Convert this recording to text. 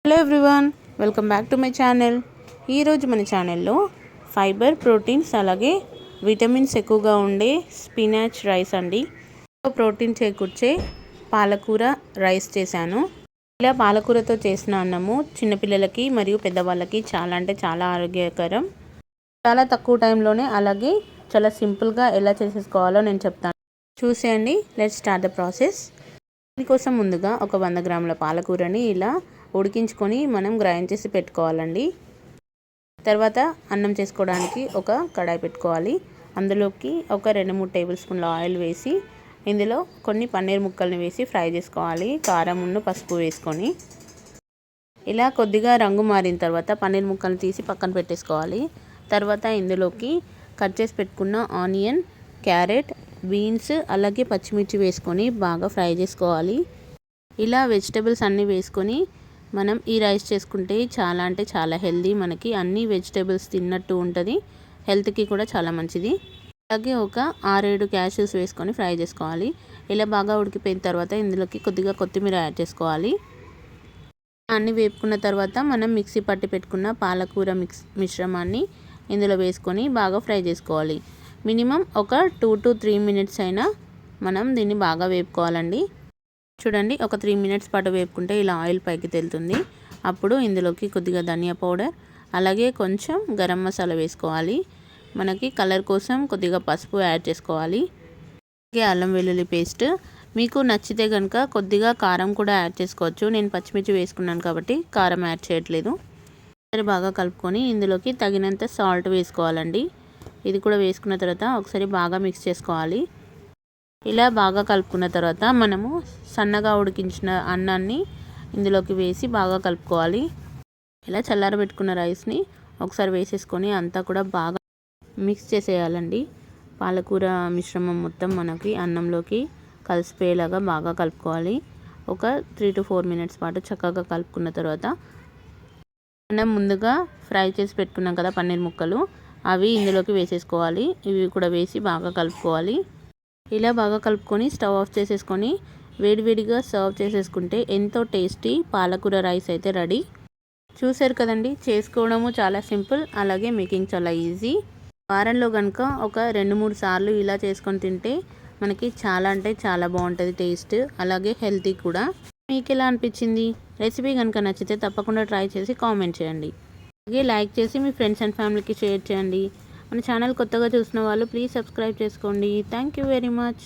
Hello everyone, welcome back to my channel. ఈరోజు మన ఛానల్లో ఫైబర్, ప్రోటీన్స్ అలాగే విటమిన్స్ ఎక్కువగా ఉండే స్పినాచ్ రైస్ అండి. ప్రోటీన్ చేకూర్చే పాలకూర రైస్ చేశాను. ఇలా పాలకూరతో చేసిన అన్నము చిన్నపిల్లలకి మరియు పెద్దవాళ్ళకి చాలా అంటే చాలా ఆరోగ్యకరం. చాలా తక్కువ టైంలోనే అలాగే చాలా సింపుల్గా ఎలా చేసేసుకోవాలో నేను చెప్తాను, చూసేయండి. Let's start the process. దీనికోసం ముందుగా ఒక 100 గ్రాముల పాలకూరని ఇలా ఉడికించుకొని మనం గ్రైండ్ చేసి పెట్టుకోవాలండి. తర్వాత అన్నం చేసుకోవడానికి ఒక కడాయి పెట్టుకోవాలి. అందులోకి ఒక 2-3 టేబుల్ స్పూన్ల ఆయిల్ వేసి ఇందులో కొన్ని పన్నీర్ ముక్కల్ని వేసి ఫ్రై చేసుకోవాలి. కారం, పసుపు వేసుకొని ఇలా కొద్దిగా రంగు మారిన తర్వాత పన్నీర్ ముక్కల్ని తీసి పక్కన పెట్టేసుకోవాలి. తర్వాత ఇందులోకి కట్ చేసి పెట్టుకున్న ఆనియన్, క్యారెట్, బీన్స్ అలాగే పచ్చిమిర్చి వేసుకొని బాగా ఫ్రై చేసుకోవాలి. ఇలా వెజిటేబుల్స్ అన్నీ వేసుకొని మనం ఈ రైస్ చేసుకుంటే చాలా అంటే చాలా హెల్దీ. మనకి అన్ని వెజిటేబుల్స్ తిన్నట్టు ఉంటుంది, హెల్త్కి కూడా చాలా మంచిది. అలాగే ఒక 6-7 క్యాష్యూస్ వేసుకొని ఫ్రై చేసుకోవాలి. ఇలా బాగా ఉడికిపోయిన తర్వాత ఇందులోకి కొద్దిగా కొత్తిమీర యాడ్ చేసుకోవాలి. అన్నీ వేపుకున్న తర్వాత మనం మిక్సీ పట్టి పెట్టుకున్న పాలకూర మిశ్రమాన్ని ఇందులో వేసుకొని బాగా ఫ్రై చేసుకోవాలి. మినిమం ఒక 2 to 3 మినిట్స్ అయినా మనం దీన్ని బాగా వేపుకోవాలండి. చూడండి, ఒక 3 మినిట్స్ పాటు వేపుకుంటే ఇలా ఆయిల్ పైకి తేలుతుంది. అప్పుడు ఇందులోకి కొద్దిగా ధనియా పౌడర్ అలాగే కొంచెం గరం మసాలా వేసుకోవాలి. మనకి కలర్ కోసం కొద్దిగా పసుపు యాడ్ చేసుకోవాలి. అలాగే అల్లం వెల్లుల్లి పేస్ట్, మీకు నచ్చితే కనుక కొద్దిగా కారం కూడా యాడ్ చేసుకోవచ్చు. నేను పచ్చిమిర్చి వేసుకున్నాను కాబట్టి కారం యాడ్ చేయట్లేదు. ఒకసారి బాగా కలుపుకొని ఇందులోకి తగినంత సాల్ట్ వేసుకోవాలండి. ఇది కూడా వేసుకున్న తర్వాత ఒకసారి బాగా మిక్స్ చేసుకోవాలి. ఇలా బాగా కలుపుకున్న తర్వాత మనము సన్నగా ఉడికించిన అన్నాన్ని ఇందులోకి వేసి బాగా కలుపుకోవాలి. ఇలా చల్లారబెట్టుకున్న రైస్ని ఒకసారి వేసేసుకొని అంతా కూడా బాగా మిక్స్ చేసేయాలండి. పాలకూర మిశ్రమం మొత్తం మనకి అన్నంలోకి కలిసిపోయేలాగా బాగా కలుపుకోవాలి. ఒక 3 to 4 మినిట్స్ పాటు చక్కగా కలుపుకున్న తర్వాత మనం ముందుగా ఫ్రై చేసి పెట్టుకున్నాం కదా పన్నీర్ ముక్కలు, అవి ఇందులోకి వేసేసుకోవాలి. ఇవి కూడా వేసి బాగా కలుపుకోవాలి. ఇలా బాగా కలుపుకొని స్టవ్ ఆఫ్ చేసేసుకొని వేడివేడిగా సర్వ్ చేసేసుకుంటే ఎంతో టేస్టీ పాలకూర రైస్ అయితే రెడీ. చూసారు కదండి, చేసుకోవడము చాలా సింపుల్, అలాగే మేకింగ్ చాలా ఈజీ. వారంలో కనుక ఒక 2-3 సార్లు ఇలా చేసుకొని తింటే మనకి చాలా అంటే చాలా బాగుంటుంది టేస్ట్, అలాగే హెల్తీ కూడా. మీకు ఎలా అనిపించింది? రెసిపీ కనుక నచ్చితే తప్పకుండా ట్రై చేసి కామెంట్ చేయండి. అలాగే లైక్ చేసి మీ ఫ్రెండ్స్ అండ్ ఫ్యామిలీకి షేర్ చేయండి. మన ఛానల్ కొత్తగా చూసిన వాళ్ళు ప్లీజ్ సబ్స్క్రైబ్ చేసుకోండి. Thank you very much.